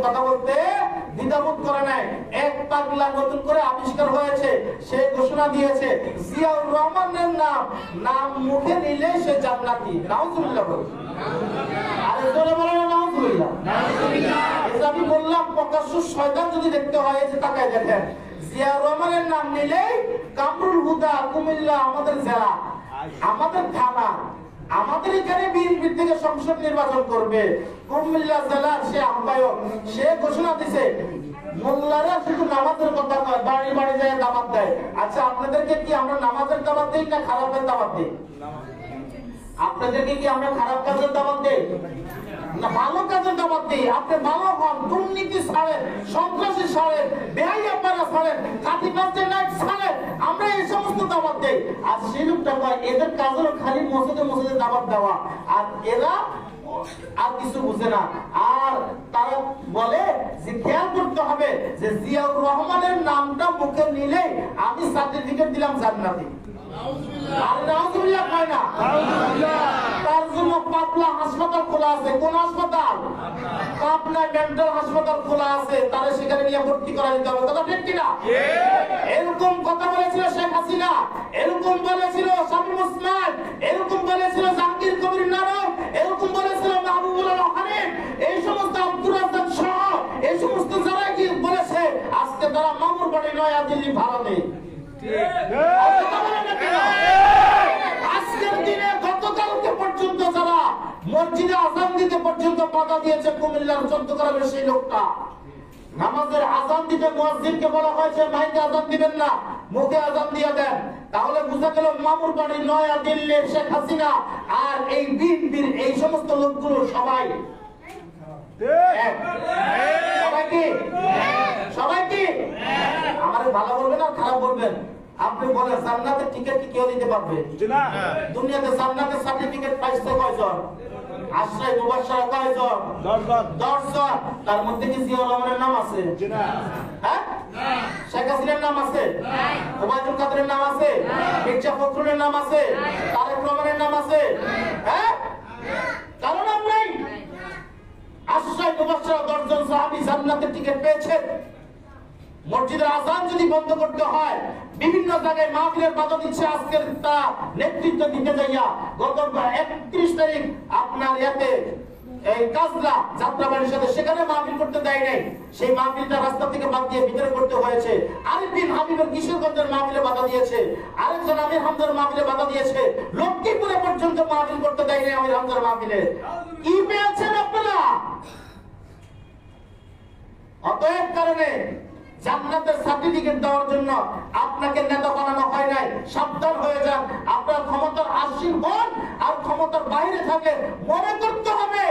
কথা বলতে দ্বিধাবোধ করে নাই। এক পাগলা নতুন করে আবিষ্কার হয়েছে, সে ঘোষণা দিয়েছে জিয়াউর রহমানের নাম মুখে নিলে সে জান্নাতি। নাউজুবিল্লাহ বলে, আরে জোরে বলেন নাউজুবিল্লাহ। এই যে আমি বললাম প্রকাশ্য শয়তান যদি দেখতে হয়, এই যে তাকায় দেখেন, জিয়াউর রহমানের নাম নিলেই কামরুল হুদা কুমিল্লা আমাদের জেলা, আমাদের থানা, আমাদের এখানে বিএনপি থেকে সংসদ নির্বাচন করবে, কুমিল্লা জেলার সে আহ্বায়ক, সে ঘোষণা দিছে মোল্লারা শুধু নামাজের কথা কয়, বাড়ি বাড়ি যায় দাওয়াত দেয়। আচ্ছা আপনাদেরকে কি আমরা নামাজের দাওয়াত দেই না খারাপের দাওয়াত দেই? আপনাদেরকে কি আমরা খারাপ কাজের দাওয়াত দেই না ভালো কাজের দাওয়াত দেই? আপনি ভালো হন, দুর্নীতি ছাড়েন, সন্ত্রাসী ছাড়েন, বেআইনাপাড়া ছাড়েন, কাটিগঞ্জের লাইট ছাড়েন, আমরা এই সমস্ত দাওয়াত দেই। আর সেই লোকটা কয় এদের কাজ হলো খালি মসজিদে মসজিদে দাওয়াত দেওয়া, আর এরা আর কিছু বুঝে না। আর তারা বলে যে খেয়াল করতে হবে যে জিয়াউর রহমানের নামটা মুখে নিলে আমি সার্টিফিকেট দিলাম জান্নাতি। তার জন্য পাবনা হাসপাতাল খোলা আছে। কোন হাসপাতাল? পাবনা মেন্টাল হাসপাতাল খোলা আছে, তারা সেখানে নিয়ে ভর্তি করা দিতে হবে। কথা ঠিক কিনা? এরকম কথা বলেছিল শেখ হাসিনা, এরকম বলেছিল শামীম ওসমান, এরকম বলেছিল জাহাঙ্গীর কবির নানক, এরকম বলেছিল মাহবুবুল আলম হানিফ, এই সমস্ত আব্দুর রাজ্জাক সহ এই সমস্ত যারা কি বলেছে, আজকে তারা মামুর বাড়ি নয়া দিল্লি ভারতে। আজকের দিনে গতকালকে পর্যন্ত যারা মসজিদে আযান দিতে পর্যন্ত বাধা দিয়েছে কুমিল্লার চট্টগ্রামের সেই লোকটা, নামাজের আযান দিতে মুয়াজ্জিনকে বলা হয়েছে মাইকে আযান দিবেন না, মুখে আযান দিয়ে দেন। তাহলে বুঝা গেল মামুর বাড়ি নয়া দিল্লির শেখ হাসিনা আর এই বিএনপির এই সমস্ত লোকগুলো সবাই সবাই কি আমারে ভালো বলবেন আর খারাপ বলবেন? আপনি বলেন জান্নাতের টিকিট কি কেউ দিতে পারবে? দুনিয়াতে জান্নাতের সার্টিফিকেট পাইছে কয়জন? আশ্রয় মুবাশশারা কয়জন? 10 জন। তার মধ্যে কি জিয়াউর রহমানের নাম আছে? হ্যাঁ, শেখ হাসিনার নাম আছে? ওবায়দুল কাদেরের নাম আছে? মির্জা ফখরুলের নাম আছে? তারেক রহমানের নাম আছে? হ্যাঁ, কারণ নাম নাই। আশ্রয় মুবাশশারা 10 জন সাহাবী জান্নাতের টিকিট পেয়েছেন। মসজিদের আযান যদি বন্ধ করতে হয়, বিভিন্ন জায়গায় মাহফিলের বাধা দিচ্ছে। আজকের তা নেতৃত্ব দিতে যাইয়া গত 31 তারিখ আপনার ইয়াতে এই কাজলা যাত্রাবাড়ির সাথে সেখানে মাহফিল করতে দেয় নাই, সেই মাহফিলটা রাস্তা থেকে বাদ দিয়ে ভিতরে করতে হয়েছে। আরিফ বিন হাবিবের কিশোরগঞ্জের মাহফিলে বাধা দিয়েছে, আরেকজন আমির হামজার মাহফিলে বাধা দিয়েছে, লক্ষ্মীপুরে পর্যন্ত মাহফিল করতে দেয় নাই আমির হামজার মাহফিলে। কি পেয়েছেন আপনারা? অতএব কারণে জান্নাতের সার্টিফিকেট দেওয়ার জন্য আপনাকে নেতা বানানো হয় নাই। সাবধান হয়ে যান। আপনার ক্ষমতার আসীন হন আর ক্ষমতার বাইরে থাকে, মনে করতে হবে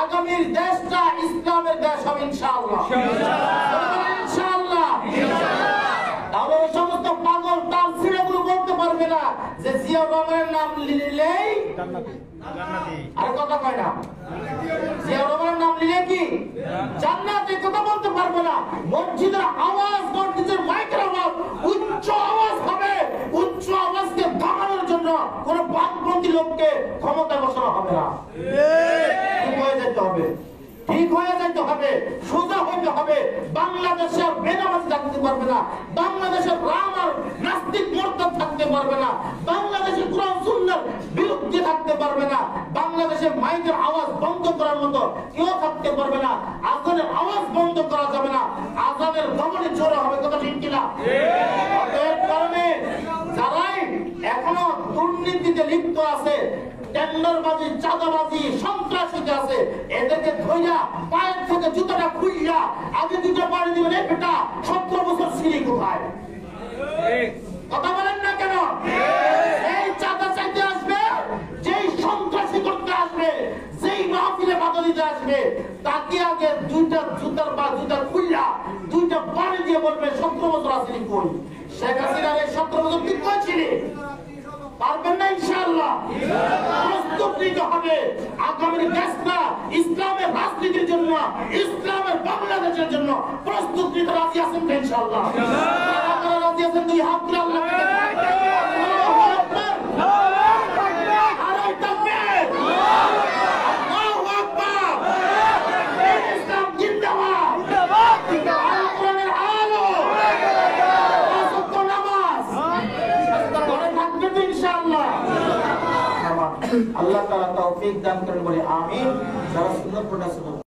আগামীর দেশটা ইসলামের দেশ হবে ইনশাআল্লাহ। ইনশাআল্লাহ। তাহলে ওই সমস্ত পাগল তাল ছিঁড়েগুলো বলতে পারবে না যে জিয়াউর রহমানের নাম নিলেই জান্নাতি। আর কথা কয় না, জিয়াউর রহমানের নাম নিলে কি জান্নাত, এই কথা বলতে পারবে না। মসজিদের আওয়াজ, মসজিদের মাইকের আওয়াজ উচ্চ আওয়াজ হবে, উচ্চ আওয়াজকে দামানোর জন্য কোন বামপন্থী লোককে ক্ষমতায় বসানো হবে না। ঠিক হয়ে যেতে হবে, ঠিক হয়ে যেতে হবে, সোজা হইতে হবে। বাংলাদেশে আর বেনামাজি থাকতে পারবে না, বাংলাদেশে রাম আর নাস্তিক মুরতাদ থাকতে পারবে না, বাংলাদেশে কোরআন সুন্নাহর বিরুদ্ধে থাকতে পারবে না, বাংলাদেশে মাইকের আওয়াজ বন্ধ করার মতো কেউ থাকতে পারবে না, আজানের আওয়াজ বন্ধ করা যাবে না, আজানের দমনে জোরে হবে। কথা ঠিক কিনা? এর কারণে যারাই এখনো দুর্নীতিতে লিপ্ত আছে, টেন্ডারবাজি, চাঁদাবাজি, সন্ত্রাসীতে আছে, এদেরকে ধইরা পায়ের থেকে জুতাটা খুইয়া আগে দুটো পাড়ি দিবেন। এই বেটা 17 বছর ছিলি কোথায়? কথা বলেন না কেন? এই চাঁদা চাইতে আসবে, যেই সন্ত্রাসী করতে আসবে, যেই মাহফিলে বাধা দিতে আসবে, তাকে আগে দুইটা জুতার বা জুতা খুইয়া দুইটা পাড়ি দিয়ে বলবে 17 বছর আসলি কই? শেখ হাসিনার এই 17 বছর তুই কই ছিলি? পারবেন না ইনশাআল্লাহ। প্রস্তুত নিতে হবে আগামীর দেশটা ইসলামের রাজনীতির জন্য, ইসলামের বাংলাদেশের জন্য প্রস্তুত নিতে রাজি আছেন ইনশাআল্লাহ? আপনারা রাজি আছেন? দুই হাত তুলে আল্লাহকে আল্লাহু আকবার, আরে তাকবীর, আল্লাহু আকবার, ইসলাম জিন্দাবাদ, আল্লাহ তাআলা তৌফিক দান করেন বলে আমিন। যারা সুন্নাত পড়া